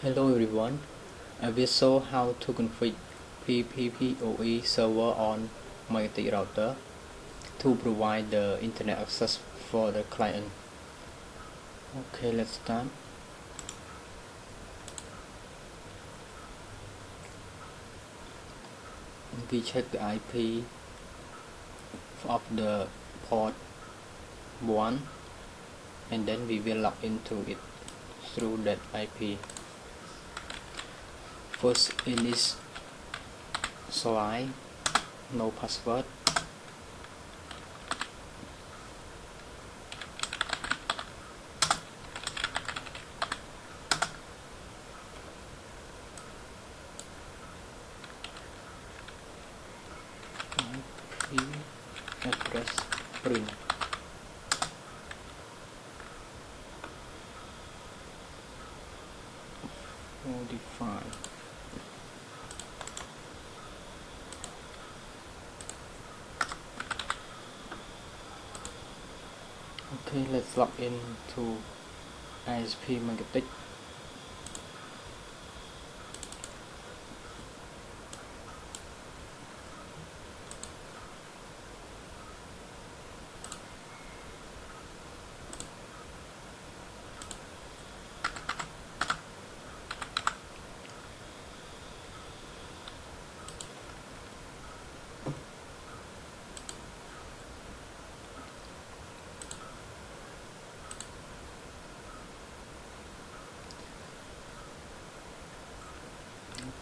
Hello everyone, I will show how to configure PPPoE server on MikroTik router to provide the internet access for the client. Okay, let's start. We check the IP of the port 1 and then we will log into it through that IP. First initialize, no password. IP address print. Modify. Okay, let's log in to ISP MikroTik.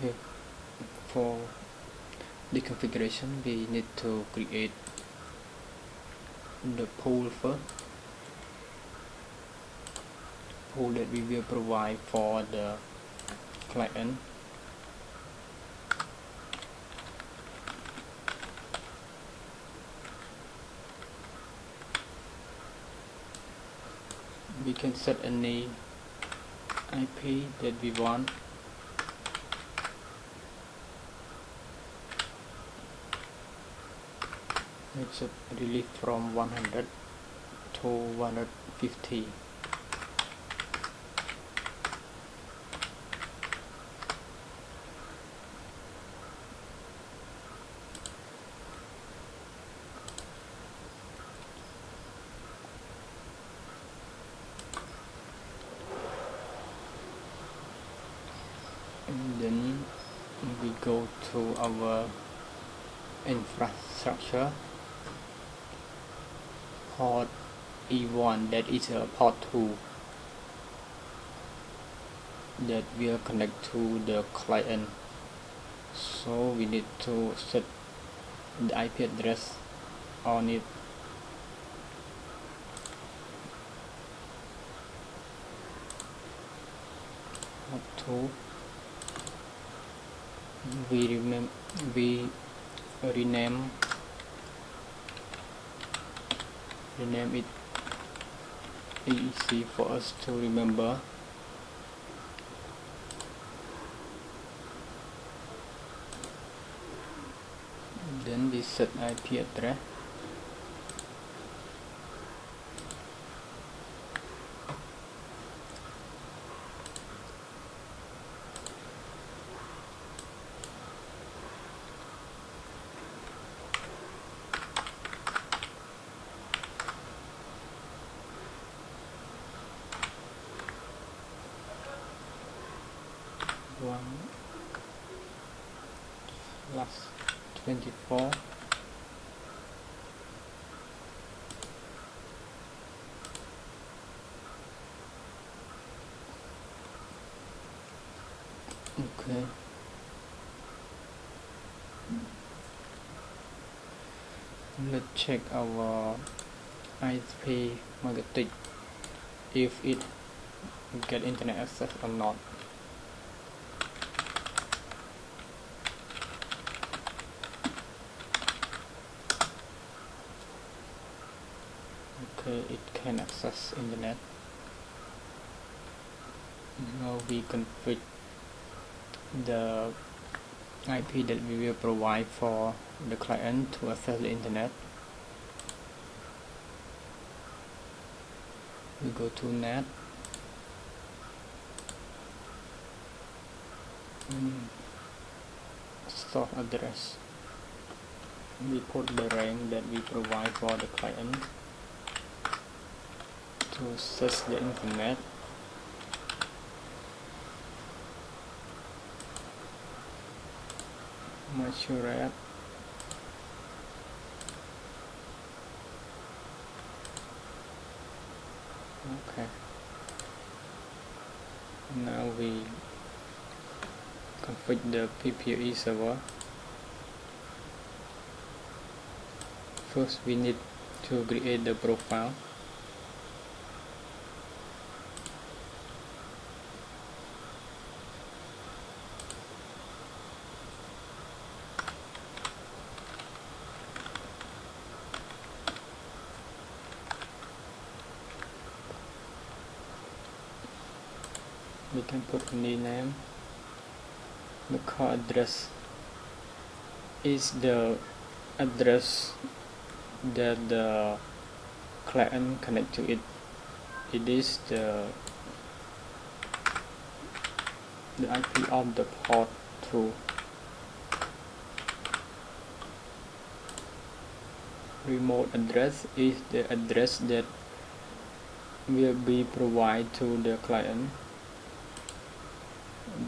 Okay. For the configuration, we need to create the pool first. Pool that we will provide for the client. We can set any IP that we want. Let's release from 100 to 150. And then we go to our infrastructure. Port E1, that is a port 2 that will connect to the client, so we need to set the IP address on it. Port 2, we rename it easy for us to remember. Then we set IP address. /24. Okay. Let's check our ISP MikroTik if it get internet access or not. Okay, it can access internet. Now we configure the IP that we will provide for the client to access the internet. We go to net, Source address. We put the range that we provide for the client to access the internet. Measure it. Okay. Now we configure the PPPoE server. First we need to create the profile. We can put any name. The core address is the address that the client connect to it. It is the IP of the port 2. Remote address is the address that will be provided to the client.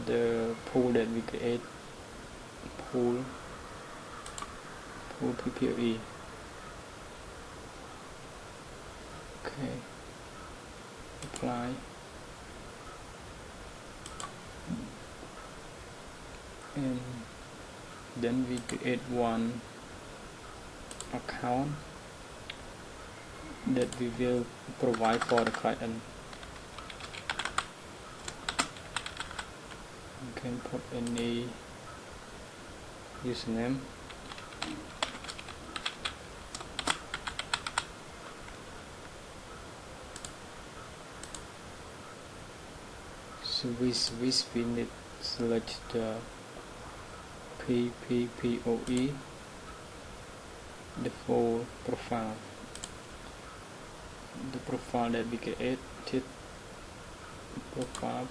The pool that we create, pool PPPoE. Okay, apply. And then we create one account that we will provide for the client. You can put any username. So we need to select the PPPoE, the full profile, the profile that we created, profile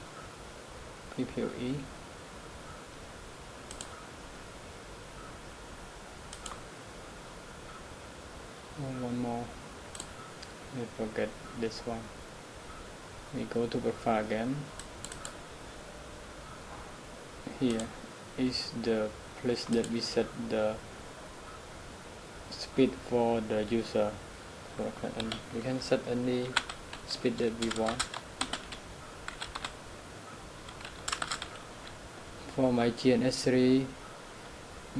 PPPoE. One more, I forget this one. We go to profile again. Here is the place that we set the speed for the user. And we can set any speed that we want. For my GNS3,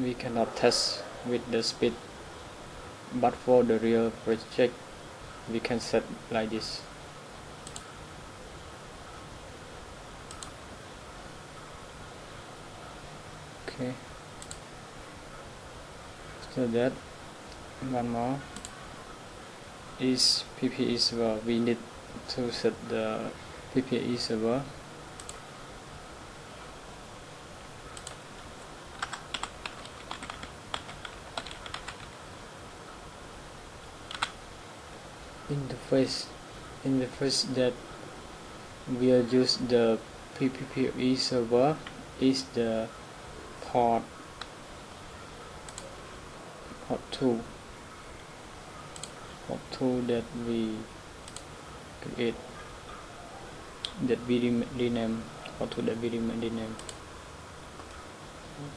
we cannot test with the speed, but for the real project, we can set like this. Okay. So that one more is PPPoE server. We need to set the PPPoE server. Interface that will use the PPPoE server is the port 2 that we create, that we rename, port 2 that we rename.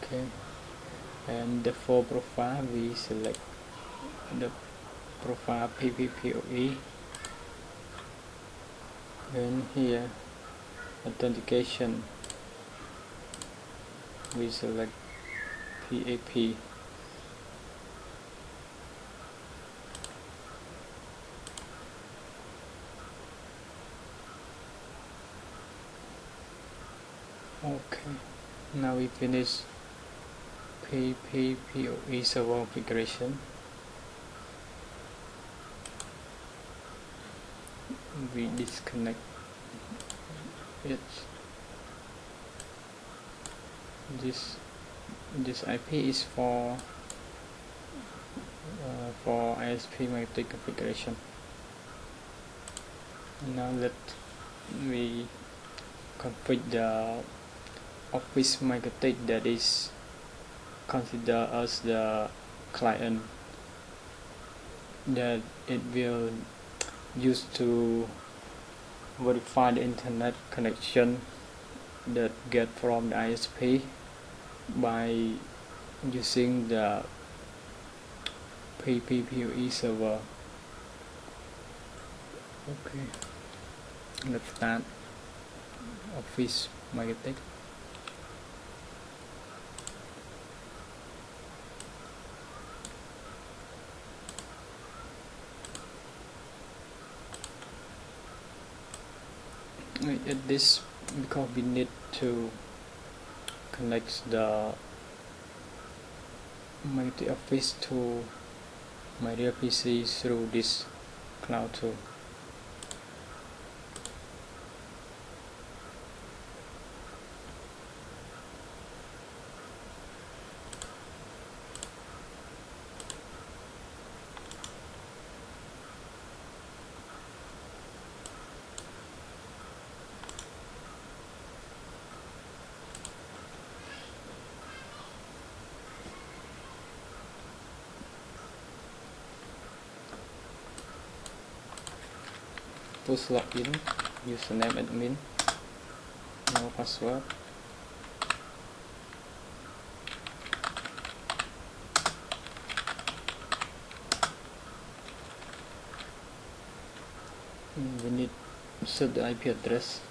Okay, and the for profile we select the profile PPPoE, and here authentication we select PAP. Okay, now we finish PPPoE server configuration. We disconnect it. This IP is for ISP MikroTik configuration. Now let we configure the Office MikroTik that is considered as the client that it will use to verify the internet connection that get from the ISP by using the PPPoE server. Okay, let's start Office MikroTik. At this, because we need to connect the MikroTik Office to my real PC through this cloud tool. Push login, username admin, no password. We need to set the IP address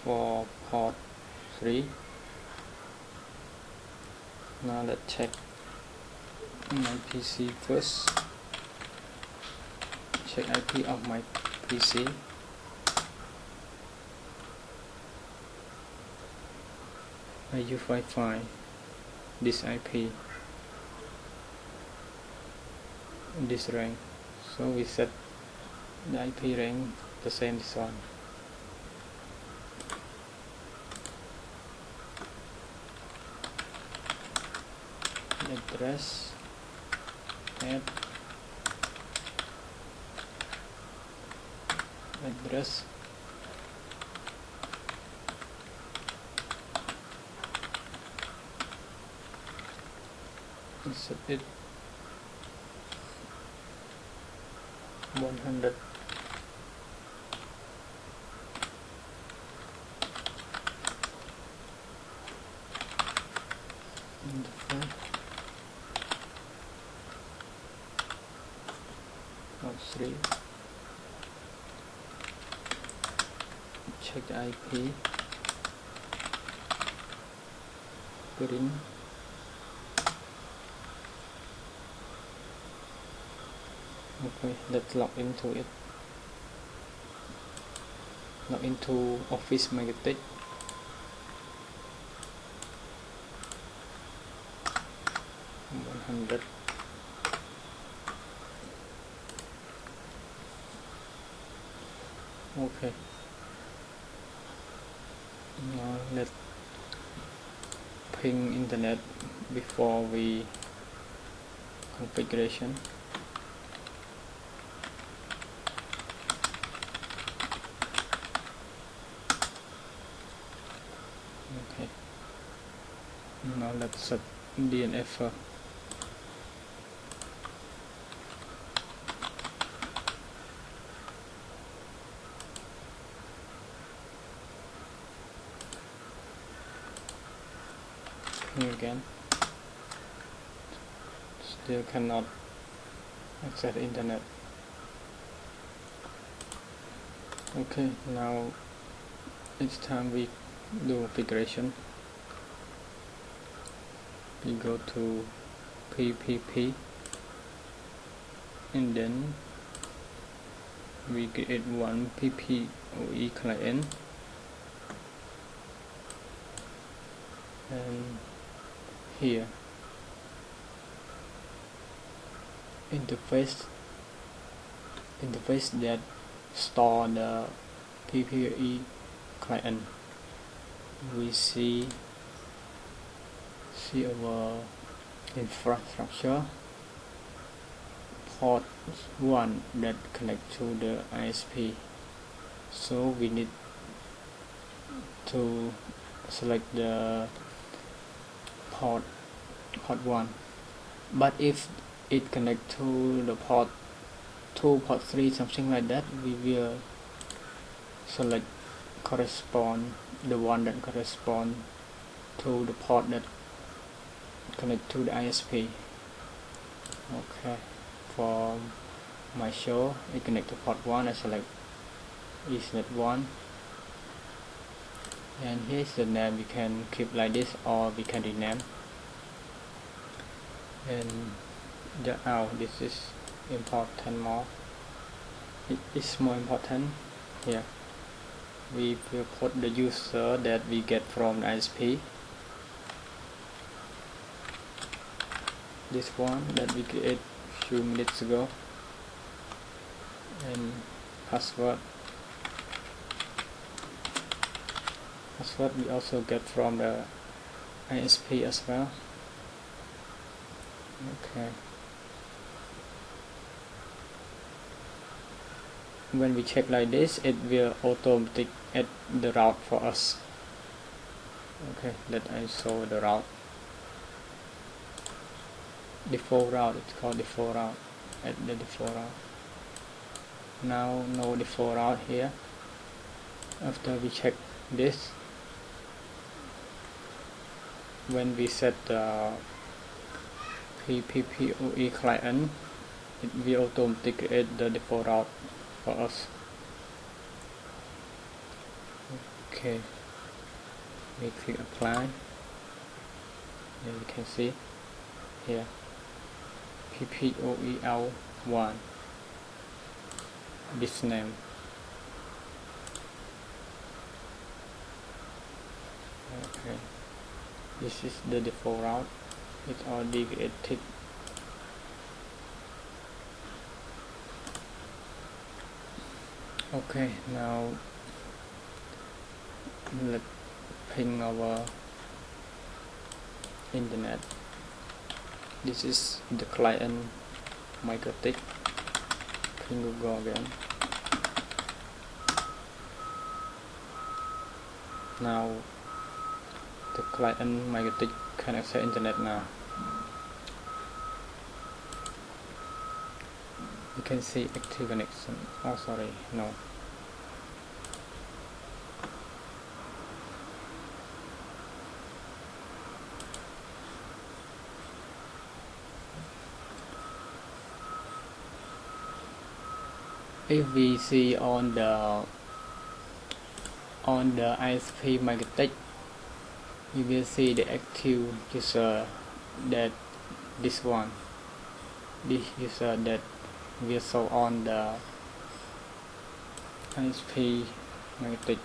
for port 3. Now let's check my PC first. Check IP of my PC. I use Wi-Fi, this IP, this rank. So we set the IP rank the same as one. Address, add address, set it 100. Port 3. Check the IP. Print. Okay, let's log into it. Log into Office MikroTik. Okay. Now let's ping internet before we configuration. Okay. Now let's set DNF first. Here again, still cannot access the internet. Okay, now it's time we do configuration. We go to PPP and then we create one PPPoE client and here interface that store the PPPoE client. We see our infrastructure, port 1 that connect to the ISP. So we need to select the port 1. But if it connect to the port 2, port 3, something like that, we will select the one that correspond to the port that connect to the ISP. Okay, for my show it connect to port 1, I select Ethernet 1, and here's the name. We can keep like this or we can rename. And this is important more. It is more important here. We will put the user that we get from the ISP. This one that we created a few minutes ago, and password we also get from the ISP as well. Okay, when we check like this, it will automatically add the route for us. Okay, let I show the route. Default route, it's called default route. Add the default route. Now no default route here. After we check this, when we set the PPPoE client, it will automatically create the default route for us. Okay, we click apply, and you can see here PPPoE L1, this name. Okay, this is the default route. It's already created. Okay, now let's ping our internet. This is the client MikroTik. Ping Google again. Now the client MikroTik can access internet now. You can see active connection. Oh, sorry, no. If we see on the ISP MikroTik, you will see the active user, that this user that will show on the ISP MikroTik.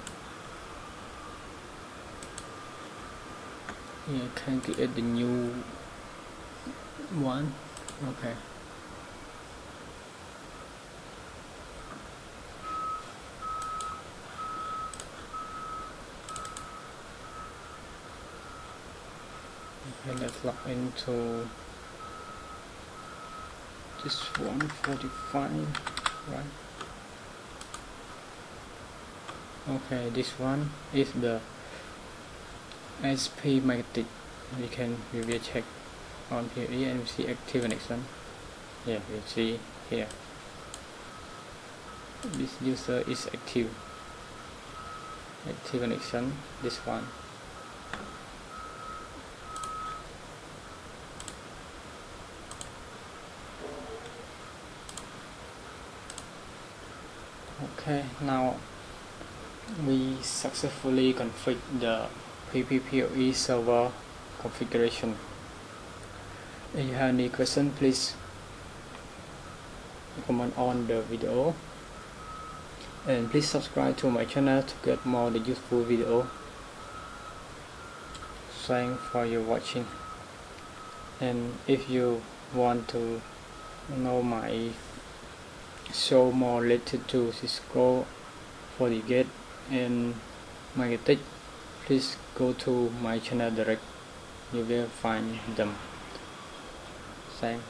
Yeah, I can create the new one. Okay. Okay, let's log into this 145, right? Okay, this one is the ISP MikroTik. We will check on here and we see active connection. Yeah, we see here this user is active connection, this one. Okay, now we successfully configured the PPPoE server configuration. If you have any question, please comment on the video, and please subscribe to my channel to get more useful video. Thanks for your watching, and if you want to know my show more related to Cisco, FortiGate and MikroTik, please go to my channel direct. You will find them. Thanks.